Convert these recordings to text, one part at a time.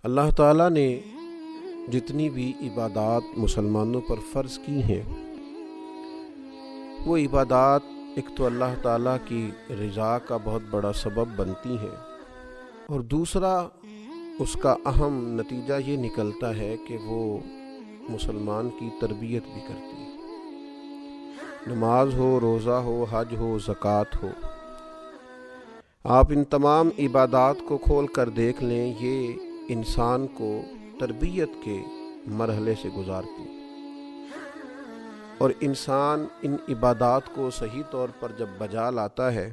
اللہ تعالیٰ نے جتنی بھی عبادات مسلمانوں پر فرض کی ہیں وہ عبادات ایک تو اللہ تعالیٰ کی رضا کا بہت بڑا سبب بنتی ہیں، اور دوسرا اس کا اہم نتیجہ یہ نکلتا ہے کہ وہ مسلمان کی تربیت بھی کرتی ہے۔ نماز ہو، روزہ ہو، حج ہو، زکوٰۃ ہو، آپ ان تمام عبادات کو کھول کر دیکھ لیں، یہ انسان کو تربیت کے مرحلے سے گزارتی، اور انسان ان عبادات کو صحیح طور پر جب بجا لاتا ہے،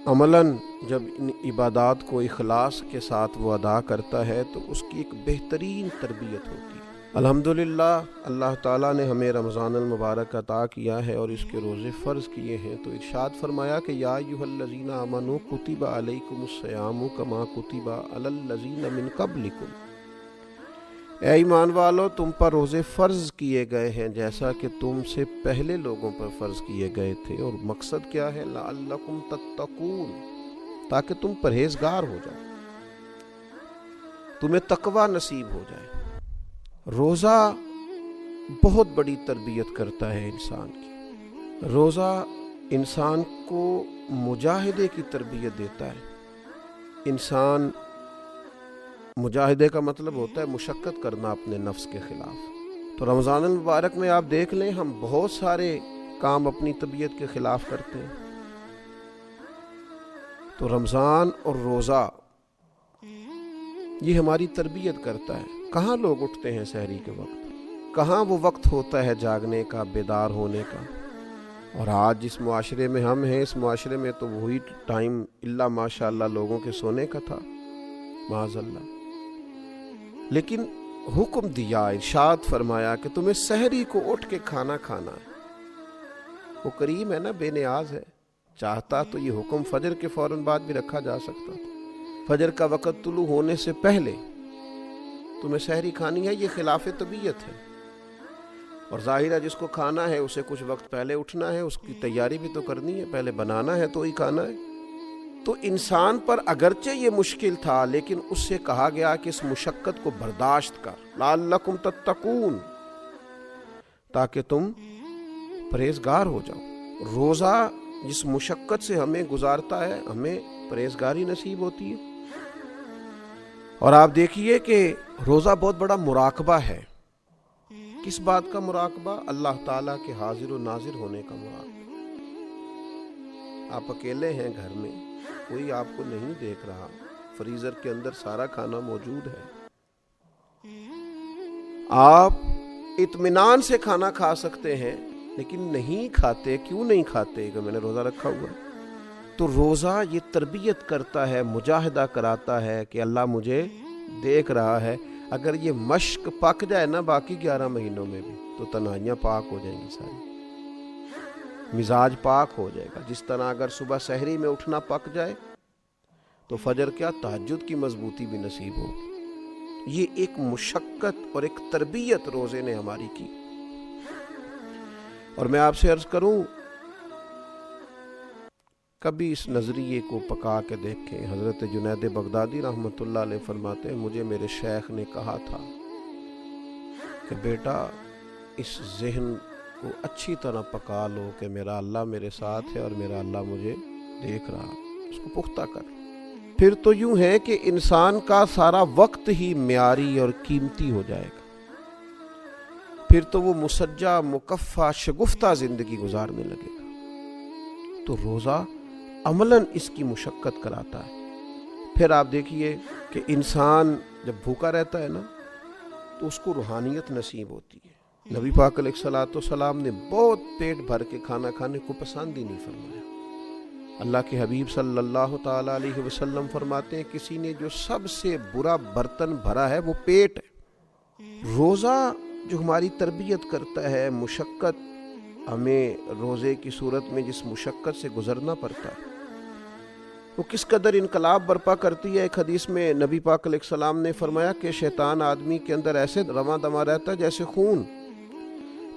عملاً جب ان عبادات کو اخلاص کے ساتھ وہ ادا کرتا ہے تو اس کی ایک بہترین تربیت ہوتی ہے۔ الحمدللہ اللہ تعالیٰ نے ہمیں رمضان المبارک عطا کیا ہے اور اس کے روزے فرض کیے ہیں، تو ارشاد فرمایا کہ یا ایھا الذین آمنوا کتب علیکم الصیام کما کتب علی الذین من قبلکم، اے ایمان والو تم پر روزے فرض کیے گئے ہیں جیسا کہ تم سے پہلے لوگوں پر فرض کیے گئے تھے، اور مقصد کیا ہے؟ لعلکم تتقون، تاکہ تم پرہیزگار ہو جاؤ، تمہیں تقوی نصیب ہو جائے۔ روزہ بہت بڑی تربیت کرتا ہے انسان کی۔ روزہ انسان کو مجاہدے کی تربیت دیتا ہے۔ انسان مجاہدے کا مطلب ہوتا ہے مشقت کرنا اپنے نفس کے خلاف۔ تو رمضان المبارک میں آپ دیکھ لیں، ہم بہت سارے کام اپنی طبیعت کے خلاف کرتے ہیں، تو رمضان اور روزہ یہ ہماری تربیت کرتا ہے۔ کہاں لوگ اٹھتے ہیں سحری کے وقت؟ کہاں وہ وقت ہوتا ہے جاگنے کا، بیدار ہونے کا؟ اور آج جس معاشرے میں ہم ہیں، اس معاشرے میں تو وہی ٹائم اللہ ماشاءاللہ لوگوں کے سونے کا تھا، معاذ اللہ۔ لیکن حکم دیا، ارشاد فرمایا کہ تمہیں سحری کو اٹھ کے کھانا کھانا ہے۔ وہ کریم ہے نا، بے نیاز ہے، چاہتا تو یہ حکم فجر کے فوراً بعد بھی رکھا جا سکتا تھا۔ فجر کا وقت طلوع ہونے سے پہلے تمہیں سحری کھانی ہے، یہ خلاف طبیعت ہے، اور ظاہر ہے جس کو کھانا ہے اسے کچھ وقت پہلے اٹھنا ہے، اس کی تیاری بھی تو کرنی ہے، پہلے بنانا ہے تو ہی کھانا ہے۔ تو انسان پر اگرچہ یہ مشکل تھا، لیکن اس سے کہا گیا کہ اس مشقت کو برداشت کر، لعلکم تتقون، تاکہ تم پرہیزگار ہو جاؤ۔ روزہ جس مشقت سے ہمیں گزارتا ہے، ہمیں پرہیزگاری نصیب ہوتی ہے۔ اور آپ دیکھیے کہ روزہ بہت بڑا مراقبہ ہے۔ کس بات کا مراقبہ؟ اللہ تعالیٰ کے حاضر و ناظر ہونے کا مراقبہ۔ آپ اکیلے ہیں گھر میں، کوئی آپ کو نہیں دیکھ رہا، فریزر کے اندر سارا کھانا موجود ہے، آپ اطمینان سے کھانا کھا سکتے ہیں، لیکن نہیں کھاتے۔ کیوں نہیں کھاتے؟ کہ میں نے روزہ رکھا ہوا ہے۔ تو روزہ یہ تربیت کرتا ہے، مجاہدہ کراتا ہے کہ اللہ مجھے دیکھ رہا ہے۔ اگر یہ مشق پک جائے نا باقی 11 مہینوں میں بھی، تو تنہائیاں پاک ہو جائیں گی، ساری مزاج پاک ہو جائے گا۔ جس طرح اگر صبح سحری میں اٹھنا پک جائے تو فجر کیا تہجد کی مضبوطی بھی نصیب ہوگی۔ یہ ایک مشقت اور ایک تربیت روزے نے ہماری کی۔ اور میں آپ سے عرض کروں، کبھی اس نظریے کو پکا کے دیکھیں۔ حضرت جنید بغدادی رحمۃ اللہ علیہ فرماتے ہیں، مجھے میرے شیخ نے کہا تھا کہ بیٹا اس ذہن کو اچھی طرح پکا لو کہ میرا اللہ میرے ساتھ ہے اور میرا اللہ مجھے دیکھ رہا، اس کو پختہ کر۔ پھر تو یوں ہے کہ انسان کا سارا وقت ہی معیاری اور قیمتی ہو جائے گا، پھر تو وہ مسجع مکفّع شگفتہ زندگی گزارنے لگے گا۔ تو روزہ عملاً اس کی مشقت کراتا ہے۔ پھر آپ دیکھیے کہ انسان جب بھوکا رہتا ہے نا تو اس کو روحانیت نصیب ہوتی ہے۔ نبی پاک علیہ الصلوۃ والسلام نے بہت پیٹ بھر کے کھانا کھانے کو پسند ہی نہیں فرمایا۔ اللہ کے حبیب صلی اللہ تعالیٰ علیہ وسلم فرماتے ہیں، کسی نے جو سب سے برا برتن بھرا ہے وہ پیٹ ہے۔ روزہ جو ہماری تربیت کرتا ہے، مشقت ہمیں روزے کی صورت میں جس مشقت سے گزرنا پڑتا ہے، وہ کس قدر انقلاب برپا کرتی ہے۔ ایک حدیث میں نبی پاک علیہ السلام نے فرمایا کہ شیطان آدمی کے اندر ایسے رواں دواں رہتا ہے جیسے خون،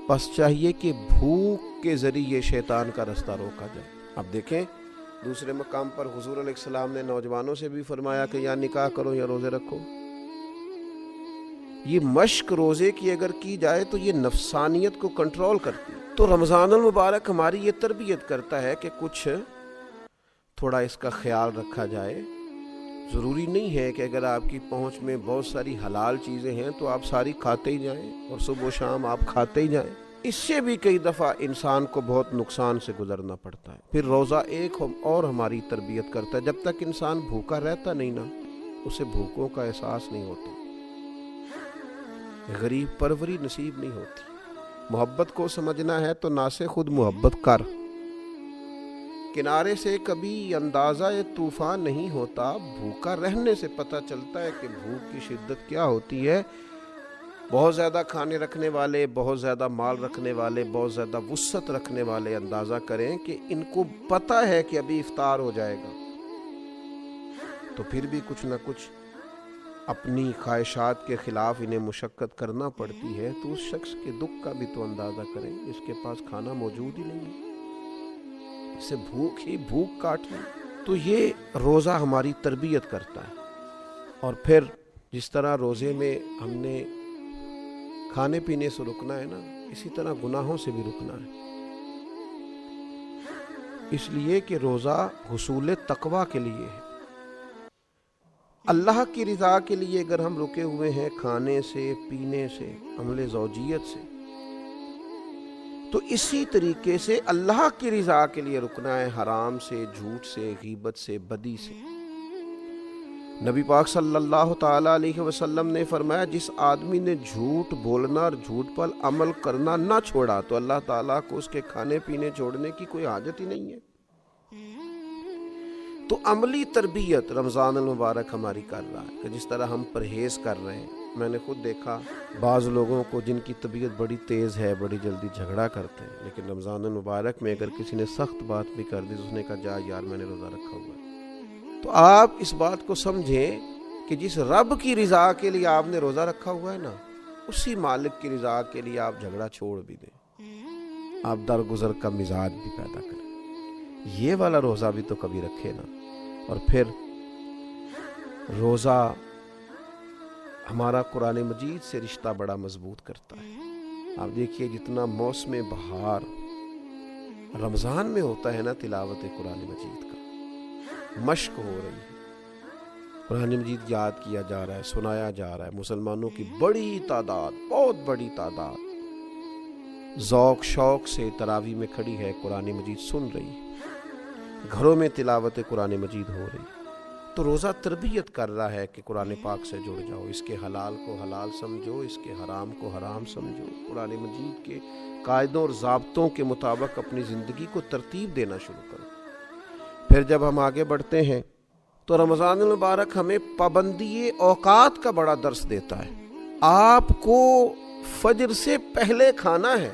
بس چاہیے کہ بھوک کے ذریعے شیطان کا رستہ روکا جائے۔ اب دیکھیں، دوسرے مقام پر حضور علیہ السلام نے نوجوانوں سے بھی فرمایا کہ یا نکاح کرو یا روزے رکھو. یہ مشق روزے کی اگر کی جائے تو یہ نفسانیت کو کنٹرول کرتی ہے. تو رمضان المبارک ہماری یہ تربیت کرتا ہے کہ کچھ تھوڑا اس کا خیال رکھا جائے. ضروری نہیں ہے کہ اگر آپ کی پہنچ میں بہت ساری حلال چیزیں ہیں تو آپ ساری کھاتے ہی جائیں اور صبح و شام آپ کھاتے ہی جائیں. اس سے بھی کئی دفعہ انسان کو بہت نقصان سے گزرنا پڑتا ہے. پھر روزہ ایک اور ہماری تربیت کرتا ہے. جب تک انسان بھوکا رہتا نہیں نا اسے بھوکوں کا احساس نہیں ہوتا. غریب پروری نصیب نہیں ہوتی. محبت کو سمجھنا ہے تو نہ سے خود محبت کر. کنارے سے کبھی اندازہ طوفان نہیں ہوتا. بھوکا رہنے سے پتہ چلتا ہے کہ بھوک کی شدت کیا ہوتی ہے. بہت زیادہ کھانے رکھنے والے, بہت زیادہ مال رکھنے والے, بہت زیادہ وسعت رکھنے والے اندازہ کریں کہ ان کو پتہ ہے کہ ابھی افطار ہو جائے گا, تو پھر بھی کچھ نہ کچھ اپنی خواہشات کے خلاف انہیں مشقت کرنا پڑتی ہے. تو اس شخص کے دکھ کا بھی تو اندازہ کریں. اس کے پاس کھانا موجود ہی نہیں ہے, اسے بھوک ہی بھوک کاٹنا. تو یہ روزہ ہماری تربیت کرتا ہے. اور پھر جس طرح روزے میں ہم نے کھانے پینے سے رکنا ہے نا, اسی طرح گناہوں سے بھی رکنا ہے. اس لیے کہ روزہ حصول تقویٰ کے لیے ہے. اللہ کی رضا کے لیے اگر ہم رکے ہوئے ہیں کھانے سے, پینے سے, عمل زوجیت سے, تو اسی طریقے سے اللہ کی رضا کے لیے رکنا ہے حرام سے, جھوٹ سے, غیبت سے, بدی سے. نبی پاک صلی اللہ تعالیٰ علیہ وسلم نے فرمایا جس آدمی نے جھوٹ بولنا اور جھوٹ پر عمل کرنا نہ چھوڑا تو اللہ تعالیٰ کو اس کے کھانے پینے چھوڑنے کی کوئی حاجت ہی نہیں ہے. تو عملی تربیت رمضان المبارک ہماری کر رہا ہے کہ جس طرح ہم پرہیز کر رہے ہیں. میں نے خود دیکھا بعض لوگوں کو جن کی طبیعت بڑی تیز ہے, بڑی جلدی جھگڑا کرتے ہیں, لیکن رمضان المبارک میں اگر کسی نے سخت بات بھی کر دی تو اس نے کہا جا یار میں نے روزہ رکھا ہوا ہے. تو آپ اس بات کو سمجھیں کہ جس رب کی رضا کے لیے آپ نے روزہ رکھا ہوا ہے نا, اسی مالک کی رضا کے لیے آپ جھگڑا چھوڑ بھی دیں, آپ درگزر کا مزاج بھی پیدا کریں. یہ والا روزہ بھی تو کبھی رکھے نا. اور پھر روزہ ہمارا قرآن مجید سے رشتہ بڑا مضبوط کرتا ہے. آپ دیکھیے جتنا موسم بہار رمضان میں ہوتا ہے نا, تلاوت قرآن مجید کا مشق ہو رہی ہے, قرآن مجید یاد کیا جا رہا ہے, سنایا جا رہا ہے. مسلمانوں کی بڑی تعداد, بہت بڑی تعداد ذوق شوق سے تراویح میں کھڑی ہے, قرآن مجید سن رہی ہے, گھروں میں تلاوت قرآن مجید ہو رہی. تو روزہ تربیت کر رہا ہے کہ قرآن پاک سے جڑ جاؤ, اس کے حلال کو حلال سمجھو, اس کے حرام کو حرام سمجھو, قرآن مجید کے قاعدوں اور ضابطوں کے مطابق اپنی زندگی کو ترتیب دینا شروع کرو. پھر جب ہم آگے بڑھتے ہیں تو رمضان المبارک ہمیں پابندی اوقات کا بڑا درس دیتا ہے. آپ کو فجر سے پہلے کھانا ہے,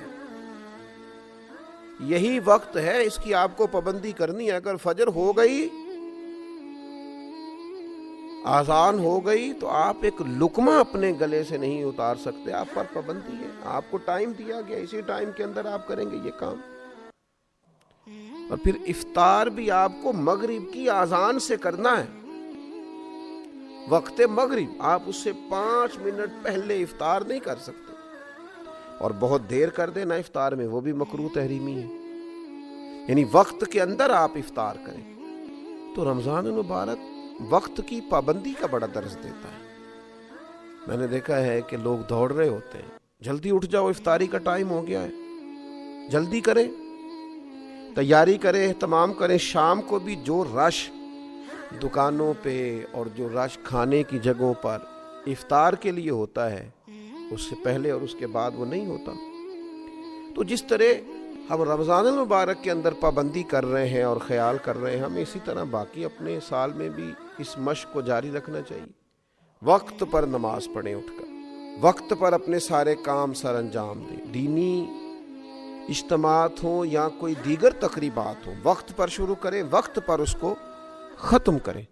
یہی وقت ہے, اس کی آپ کو پابندی کرنی ہے. اگر فجر ہو گئی, آذان ہو گئی, تو آپ ایک لقمہ اپنے گلے سے نہیں اتار سکتے. آپ پر پابندی ہے, آپ کو ٹائم دیا گیا, اسی ٹائم کے اندر آپ کریں گے یہ کام. اور پھر افطار بھی آپ کو مغرب کی آذان سے کرنا ہے. وقت مغرب آپ اس سے 5 منٹ پہلے افطار نہیں کر سکتے, اور بہت دیر کر دینا افطار میں وہ بھی مکروہ تحریمی ہے. یعنی وقت کے اندر آپ افطار کریں. تو رمضان المبارک وقت کی پابندی کا بڑا درس دیتا ہے. میں نے دیکھا ہے کہ لوگ دوڑ رہے ہوتے ہیں, جلدی اٹھ جاؤ, افطاری کا ٹائم ہو گیا ہے, جلدی کریں, تیاری کریں, اہتمام کریں. شام کو بھی جو رش دکانوں پہ اور جو رش کھانے کی جگہوں پر افطار کے لیے ہوتا ہے, اس سے پہلے اور اس کے بعد وہ نہیں ہوتا. تو جس طرح ہم رمضان المبارک کے اندر پابندی کر رہے ہیں اور خیال کر رہے ہیں, ہمیں اسی طرح باقی اپنے سال میں بھی اس مشق کو جاری رکھنا چاہیے. وقت پر نماز پڑھیں, اٹھ کر وقت پر اپنے سارے کام سر انجام دیں. دینی اجتماعات ہوں یا کوئی دیگر تقریبات ہوں, وقت پر شروع کریں, وقت پر اس کو ختم کریں.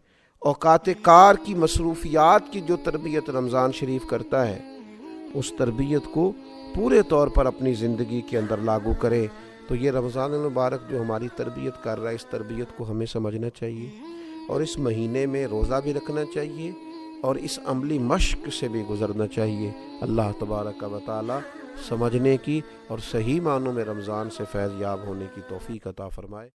اوقات کار کی مصروفیات کی جو تربیت رمضان شریف کرتا ہے, اس تربیت کو پورے طور پر اپنی زندگی کے اندر لاگو کریں تو یہ رمضان المبارک جو ہماری تربیت کر رہا ہے، اس تربیت کو ہمیں سمجھنا چاہیے، اور اس مہینے میں روزہ بھی رکھنا چاہیے اور اس عملی مشق سے بھی گزرنا چاہیے۔ اللہ تبارک و تعالی سمجھنے کی اور صحیح معنوں میں رمضان سے فیض یاب ہونے کی توفیق عطا فرمائے۔